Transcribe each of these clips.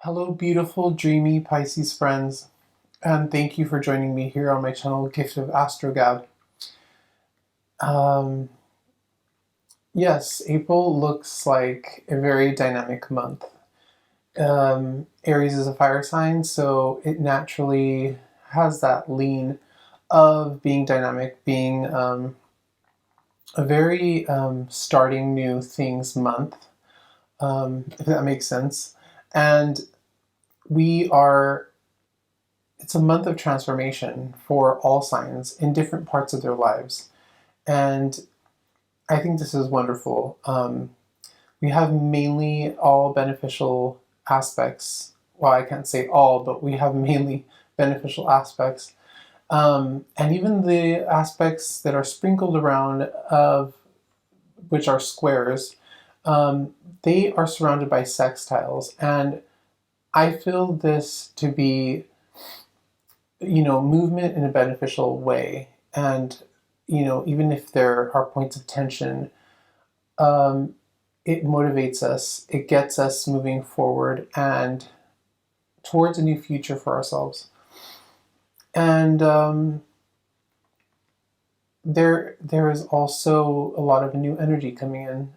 Hello, beautiful, dreamy Pisces friends, and thank you for joining me here on my channel, Gift of Astrogab. Um, yes, April looks like a very dynamic month. Aries is a fire sign, so it naturally has that lean of being dynamic, being a very starting new things month, if that makes sense. And we are it's a month of transformation for all signs in different parts of their lives. And I think this is wonderful. We have mainly all beneficial aspects. Well, I can't say all, but we have mainly beneficial aspects. And even the aspects that are sprinkled around, of which are squares, they are surrounded by sextiles. And I feel this to be movement in a beneficial way. And, even if there are points of tension, um, it motivates us, it gets us moving forward and towards a new future for ourselves. And there is also a lot of new energy coming in.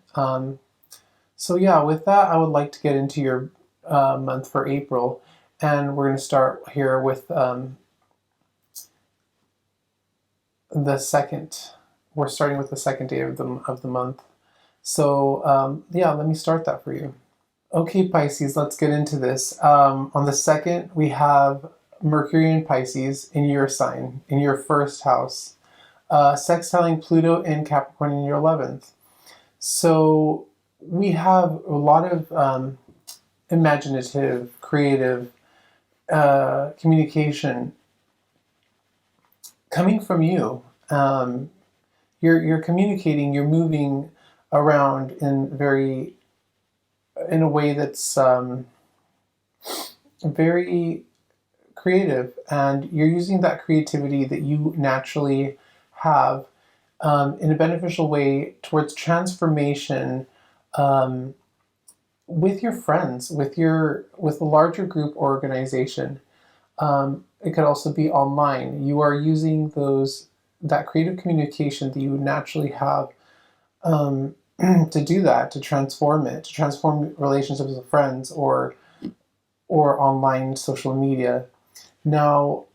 So yeah, with that, I would like to get into your month for April, and we're going to start here with the second. We're starting with the second day of the month. So yeah, let me start that for you. Okay, Pisces, let's get into this. On the second, we have Mercury in Pisces in your sign, in your first house, sextiling Pluto in Capricorn in your 11th. So we have a lot of imaginative, creative communication coming from you. You're communicating, you're moving around in a way that's very creative, and you're using that creativity that you naturally have in a beneficial way towards transformation, um, with your friends, with a larger group organization. It could also be online. You are using that creative communication that you naturally have, um, to do that, to transform relationships with friends or online social media. Now,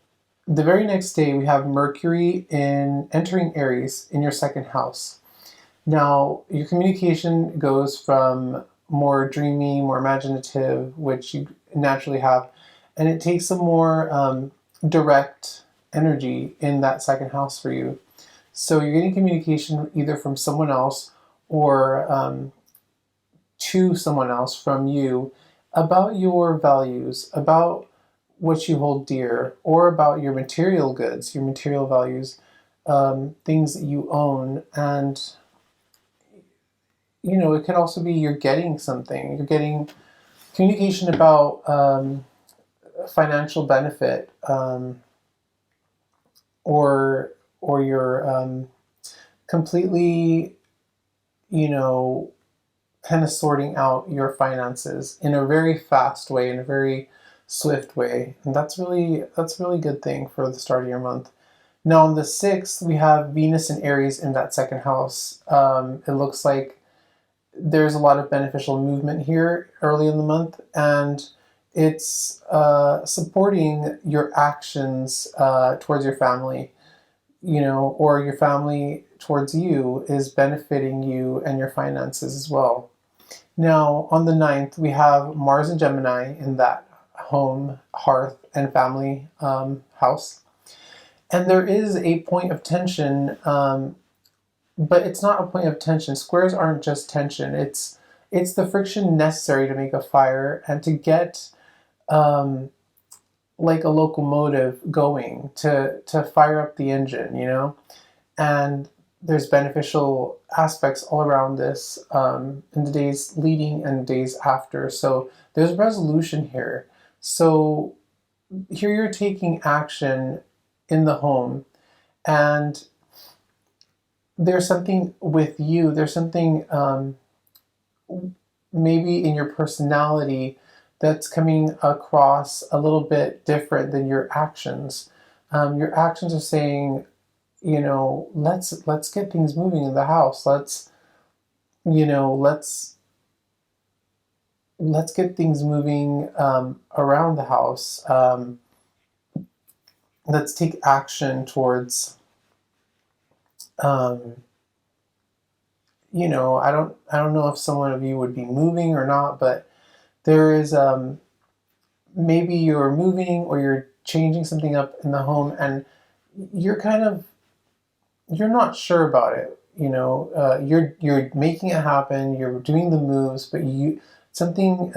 the very next day, we have Mercury in entering Aries in your second house. Now, your communication goes from more dreamy, more imaginative, which you naturally have, and it takes a more direct energy in that second house for you. So you're getting communication either from someone else or to someone else from you about your values, about what you hold dear, or about your material goods, your material values, things that you own. And, it could also be you're getting something, you're getting communication about financial benefit, or you're completely, you know, kind of sorting out your finances in a very fast way, in a very swift way, and that's really good thing for the start of your month. Now on the 6th, we have Venus and Aries in that second house. It looks like there's a lot of beneficial movement here early in the month, and it's supporting your actions towards your family, or your family towards you is benefiting you and your finances as well. Now, on the 9th, we have Mars and Gemini in that home, hearth, and family house. And there is a point of tension, but it's not a point of tension. Squares aren't just tension. It's the friction necessary to make a fire and to get like a locomotive going to fire up the engine. And there's beneficial aspects all around this, in the days leading and days after. So there's resolution here. So here you're taking action in the home, and there's something with you. There's something maybe in your personality that's coming across a little bit different than your actions. Your actions are saying, you know, let's get things moving in the house. You know, let's get things moving around the house. Let's take action towards, um, you know, I don't know if someone of you would be moving or not, but there is maybe you're moving or you're changing something up in the home, and you're kind of you're not sure about it. You know, you're making it happen. You're doing the moves, but something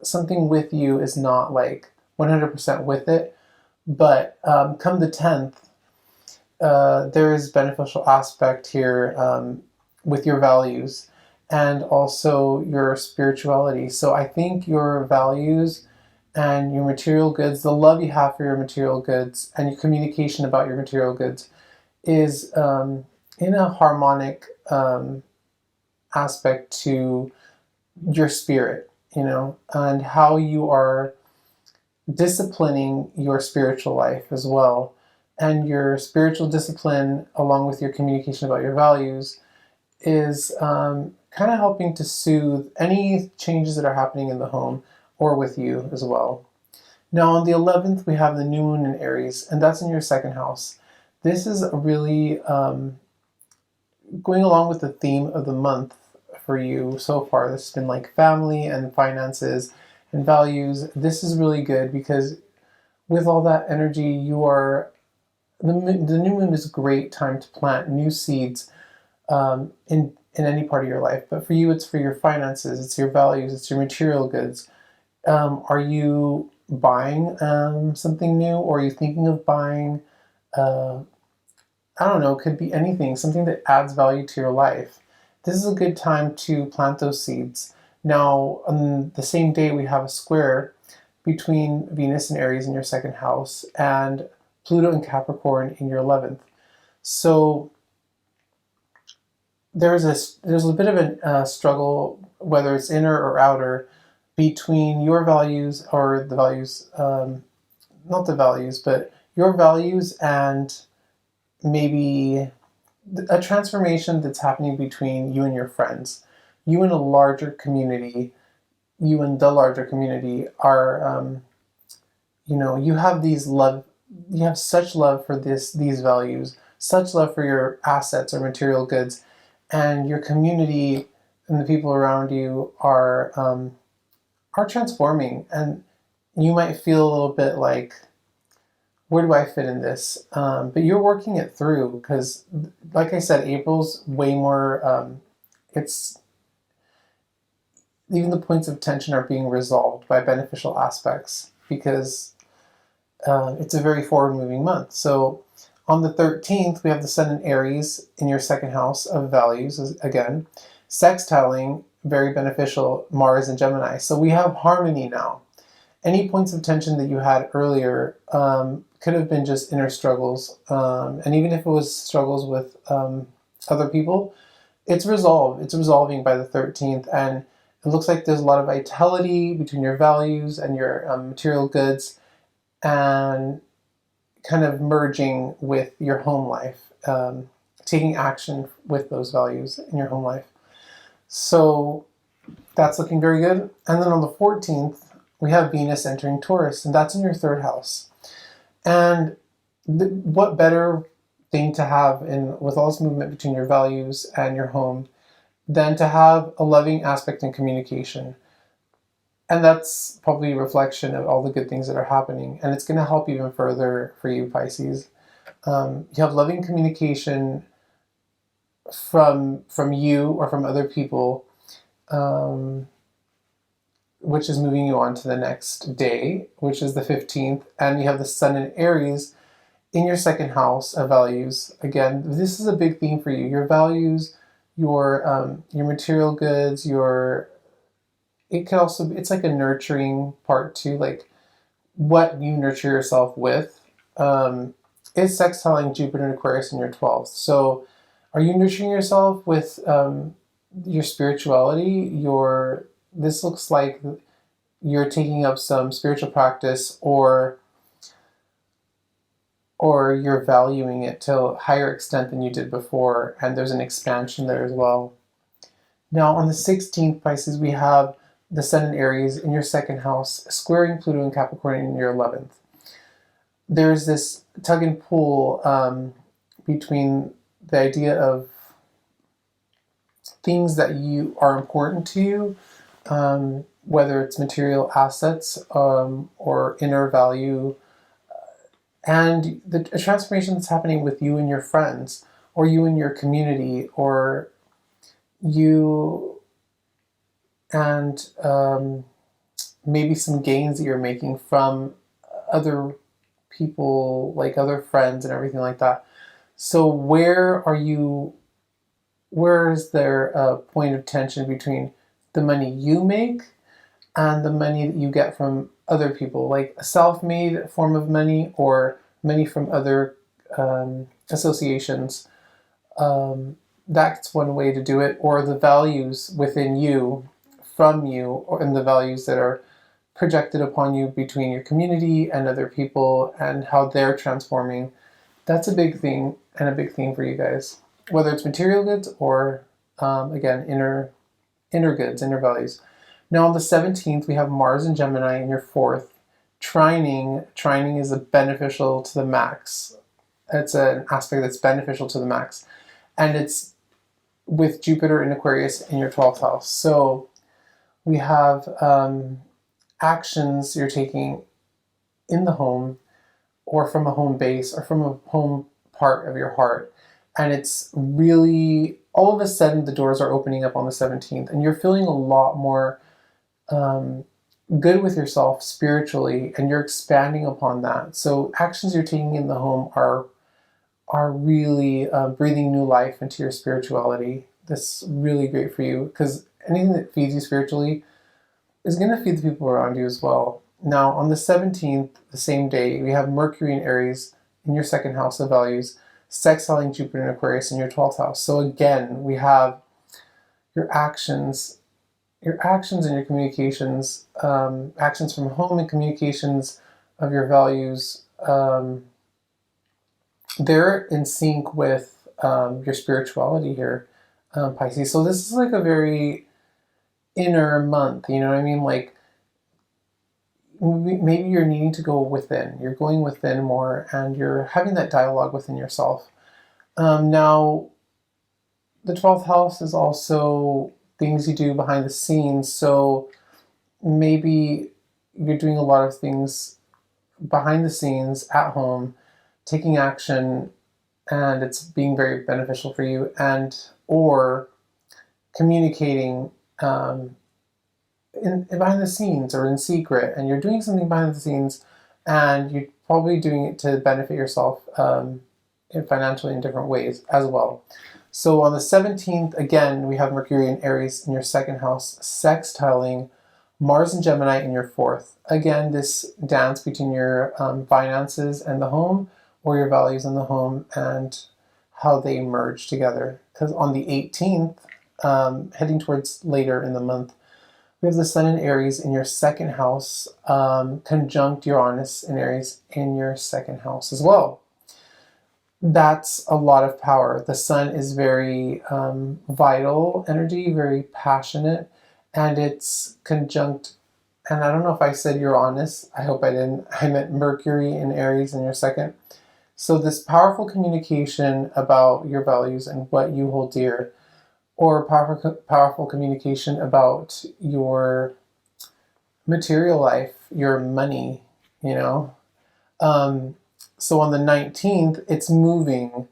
something with you is not like 100% with it. But come the 10th, there is beneficial aspect here with your values and also your spirituality. So I think your values and your material goods, the love you have for your material goods and your communication about your material goods is in a harmonic aspect to your spirit, you know, and how you are disciplining your spiritual life as well. And your spiritual discipline, along with your communication about your values, is kind of helping to soothe any changes that are happening in the home or with you as well. Now, on the 11th, we have the new moon in Aries, and that's in your second house. This is really going along with the theme of the month for you so far. This has been like family and finances and values. This is really good because with all that energy, the new moon is a great time to plant new seeds in any part of your life. But for you, it's for your finances, it's your values, it's your material goods. Are you buying something new, or are you thinking of buying? I don't know, it could be anything, something that adds value to your life. This is a good time to plant those seeds. Now, on the same day, we have a square between Venus and Aries in your second house and Pluto and Capricorn in your 11th. So there's a bit of a struggle, whether it's inner or outer, between your values or the values, not the values, but your values and maybe a transformation that's happening between you and your friends. You and a larger community, you and the larger community are, you know, you have such love for these values, such love for your assets or material goods, and your community and the people around you are transforming, and you might feel a little bit like, where do I fit in this? But you're working it through because, like I said, April's way more. It's even the points of tension are being resolved by beneficial aspects because it's a very forward-moving month. So on the 13th, we have the Sun in Aries in your second house of values again, sextiling, very beneficial, Mars and Gemini. So we have harmony now. Any points of tension that you had earlier could have been just inner struggles. And even if it was struggles with other people, it's resolved. It's resolving by the 13th. And it looks like there's a lot of vitality between your values and your material goods and kind of merging with your home life, taking action with those values in your home life. So that's looking very good. And then on the 14th, we have Venus entering Taurus, and that's in your third house. And what better thing to have with all this movement between your values and your home than to have a loving aspect in communication. And that's probably a reflection of all the good things that are happening. And it's going to help even further for you, Pisces. You have loving communication from you or from other people, which is moving you on to the next day, which is the 15th. And you have the Sun in Aries in your second house of values. Again, this is a big theme for you. Your values, your material goods, it can also be, it's like a nurturing part too, like what you nurture yourself with. Is sextiling Jupiter and Aquarius in your 12th. So are you nurturing yourself with your spirituality? This looks like you're taking up some spiritual practice, or you're valuing it to a higher extent than you did before, and there's an expansion there as well. Now on the 16th, Pisces, we have the Sun in Aries in your second house, squaring Pluto and Capricorn in your 11th. There's this tug and pull between the idea of things that you are important to you, whether it's material assets or inner value, and the transformation that's happening with you and your friends, or you and your community, or you and maybe some gains that you're making from other people, like other friends and everything like that. So where is there a point of tension between the money you make and the money that you get from other people, like a self-made form of money or money from other associations? That's one way to do it, or the values within you, from you, or in the values that are projected upon you between your community and other people and how they're transforming. That's a big thing, and a big theme for you guys, whether it's material goods or again, inner goods, inner values. Now on the 17th, we have Mars and Gemini in your 4th. Trining is a beneficial to the max. It's an aspect that's beneficial to the max. And it's with Jupiter in Aquarius in your 12th house. So we have actions you're taking in the home, or from a home base, or from a home part of your heart. And it's really, all of a sudden, the doors are opening up on the 17th, and you're feeling a lot more good with yourself spiritually, and you're expanding upon that. So actions you're taking in the home are really breathing new life into your spirituality. That's really great for you, because anything that feeds you spiritually is going to feed the people around you as well. Now, on the 17th, the same day, we have Mercury in Aries in your second house of values, sextiling Jupiter in Aquarius in your 12th house. So again, we have your actions and your communications, actions from home and communications of your values. They're in sync with your spirituality here, Pisces. So this is like a very inner month, you know what I mean? Like, maybe you're needing to go within. You're going within more, and you're having that dialogue within yourself. Now, the 12th house is also things you do behind the scenes. So maybe you're doing a lot of things behind the scenes at home, taking action, and it's being very beneficial for you, and or communicating in behind the scenes or in secret, and you're doing something behind the scenes, and you're probably doing it to benefit yourself financially in different ways as well. So on the 17th, again, we have Mercury in Aries in your second house, sextiling Mars and Gemini in your 4th. Again, this dance between your finances and the home, or your values in the home, and how they merge together. Because on the 18th, heading towards later in the month, we have the Sun in Aries in your second house, conjunct Uranus in Aries in your second house as well. That's a lot of power. The Sun is very vital energy, very passionate, and it's conjunct, and I don't know if I said Uranus, I hope I didn't, I meant Mercury in Aries in your second. So this powerful communication about your values and what you hold dear, or powerful communication about your material life, your money, you know. So on the 19th, it's moving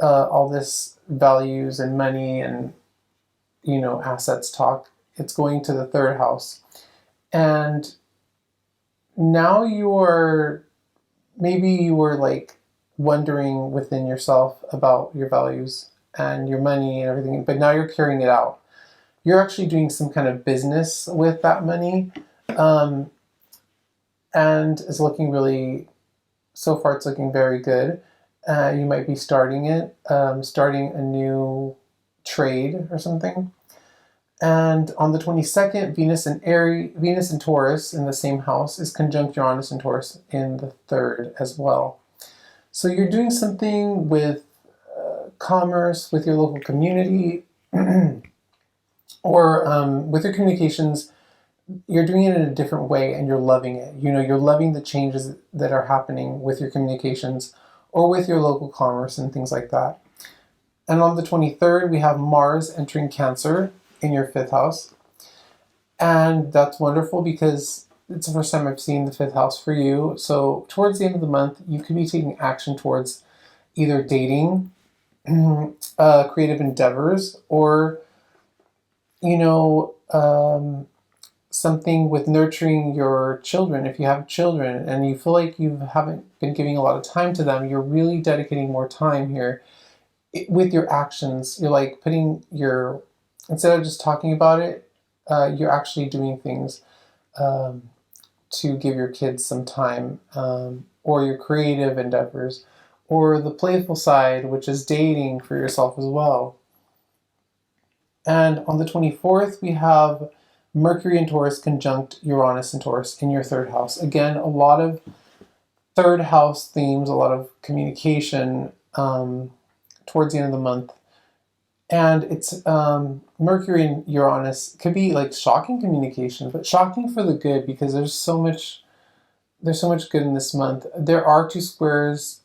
all this values and money and, you know, assets talk. It's going to the 3rd house. And now you were like wondering within yourself about your values and your money and everything, but now you're carrying it out. You're actually doing some kind of business with that money, and it's looking really, so far it's looking very good. You might be starting a new trade or something. And on the 22nd, Venus and Taurus in the same house is conjunct Uranus and Taurus in the third as well. So you're doing something with commerce, with your local community, or with your communications. You're doing it in a different way and you're loving it. You know, you're loving the changes that are happening with your communications or with your local commerce and things like that. And on the 23rd, we have Mars entering Cancer in your fifth house. And that's wonderful because it's the first time I've seen the fifth house for you. So towards the end of the month, you could be taking action towards either dating, creative endeavors, or, you know, something with nurturing your children. If you have children and you feel like you haven't been giving a lot of time to them, you're really dedicating more time here with your actions. You're like putting your, instead of just talking about it, you're actually doing things to give your kids some time, or your creative endeavors, or the playful side, which is dating for yourself as well. And on the 24th, we have Mercury in Taurus conjunct Uranus in Taurus in your third house. Again, a lot of third house themes, a lot of communication towards the end of the month. And it's Mercury and Uranus could be like shocking communication, but shocking for the good because there's so much good in this month. There are two squares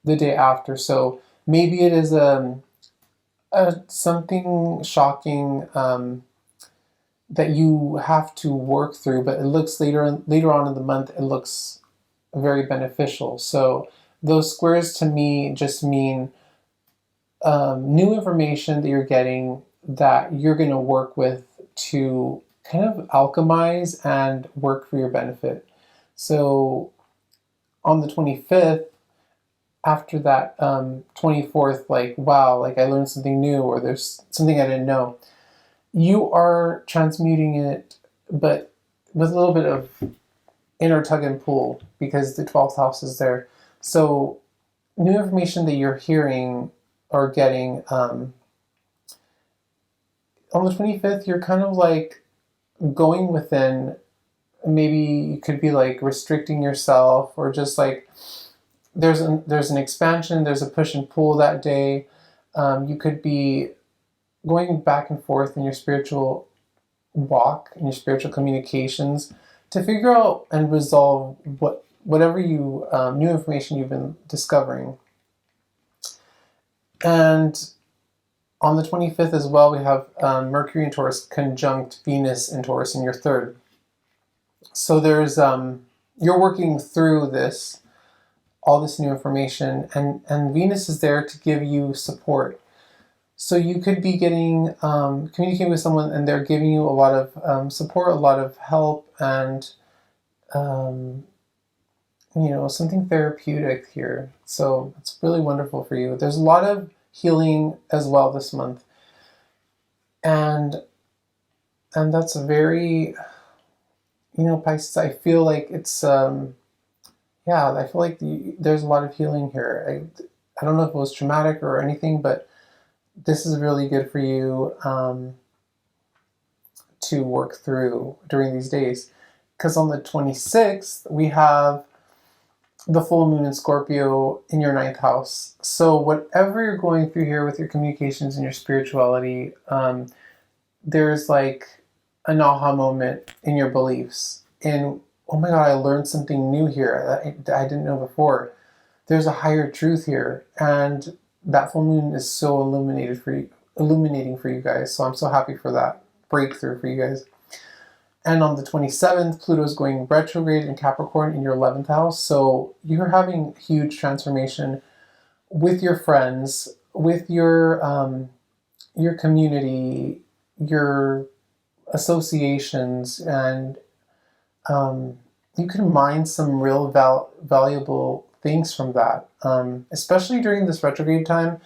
the day after, so maybe it is something shocking that you have to work through, but it looks later on in the month, it looks very beneficial. So those squares to me just mean new information that you're getting that you're going to work with to kind of alchemize and work for your benefit. So on the 25th, after that 24th, like, wow, like I learned something new, or there's something I didn't know, you are transmuting it, but with a little bit of inner tug and pull because the 12th house is there. So new information that you're hearing or getting on the 25th, you're kind of like going within. Maybe you could be like restricting yourself, or just like there's an expansion, there's a push and pull that day. You could be going back and forth in your spiritual walk, in your spiritual communications, to figure out and resolve whatever you new information you've been discovering. And on the 25th as well, we have Mercury in Taurus conjunct Venus in Taurus in your third. So there's you're working through all this new information, and Venus is there to give you support. So you could be getting communicating with someone, and they're giving you a lot of support, a lot of help, and something therapeutic here. So it's really wonderful for you. There's a lot of healing as well this month, and that's very, Pisces. I feel like it's I feel like there's a lot of healing here. I don't know if it was traumatic or anything, but this is really good for you to work through during these days. Because on the 26th, we have the full moon in Scorpio in your ninth house. So whatever you're going through here with your communications and your spirituality, there's like an aha moment in your beliefs. And oh my God, I learned something new here that I didn't know before. There's a higher truth here, and that full moon is so illuminating for you guys. So I'm so happy for that breakthrough for you guys. And on the 27th, Pluto is going retrograde in Capricorn in your 11th house. So you're having huge transformation with your friends, with your community, your associations, and you can mine some real valuable things from that, especially during this retrograde time.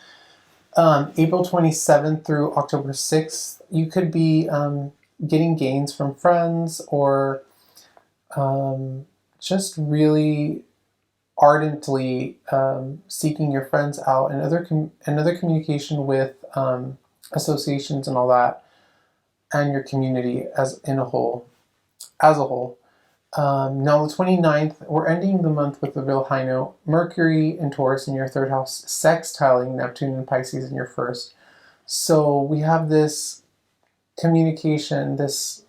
April 27th through October 6th, you could be getting gains from friends, or just really ardently seeking your friends out, and other communication with associations and all that. and your community as a whole. Now the 29th, we're ending the month with a real high note. Mercury in Taurus in your third house, sextiling Neptune and Pisces in your first. So we have this communication, this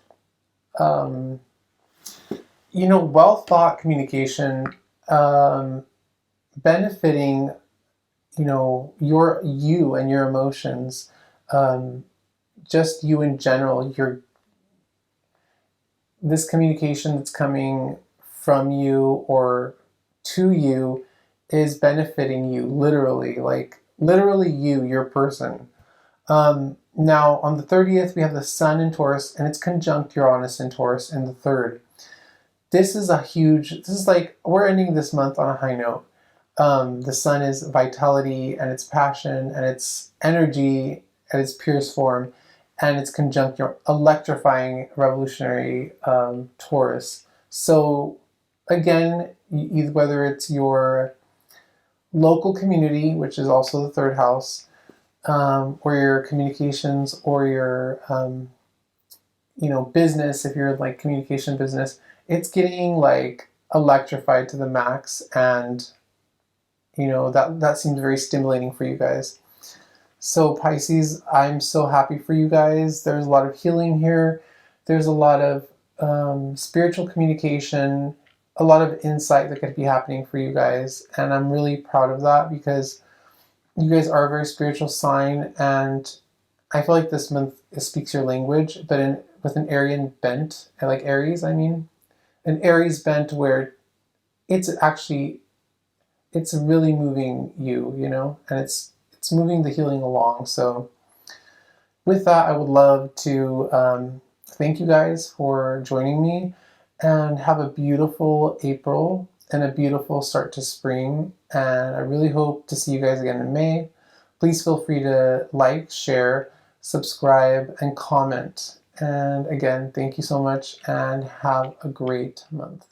well thought communication, benefiting you and your emotions, just you in general. This communication that's coming from you or to you is benefiting you, literally, like literally you, your person. Now on the 30th, we have the Sun in Taurus, and it's conjunct Uranus in Taurus in the third. This is like, we're ending this month on a high note. The Sun is vitality and its passion and its energy at its purest form, and it's conjunct your electrifying, revolutionary Taurus. So again, whether it's your local community, which is also the third house, or your communications, or your business, if you're like communication business, it's getting like electrified to the max, and that seems very stimulating for you guys. So Pisces, I'm so happy for you guys. There's a lot of healing here. There's a lot of spiritual communication, a lot of insight that could be happening for you guys, and I'm really proud of that, because you guys are a very spiritual sign, and I feel like this month it speaks your language, but with an Aryan bent. I like Aries, an Aries bent where it's really moving you, and it's moving the healing along. So with that, I would love to thank you guys for joining me, and have a beautiful April and a beautiful start to spring. And I really hope to see you guys again in May. Please feel free to like, share, subscribe, and comment. And again, thank you so much, and have a great month.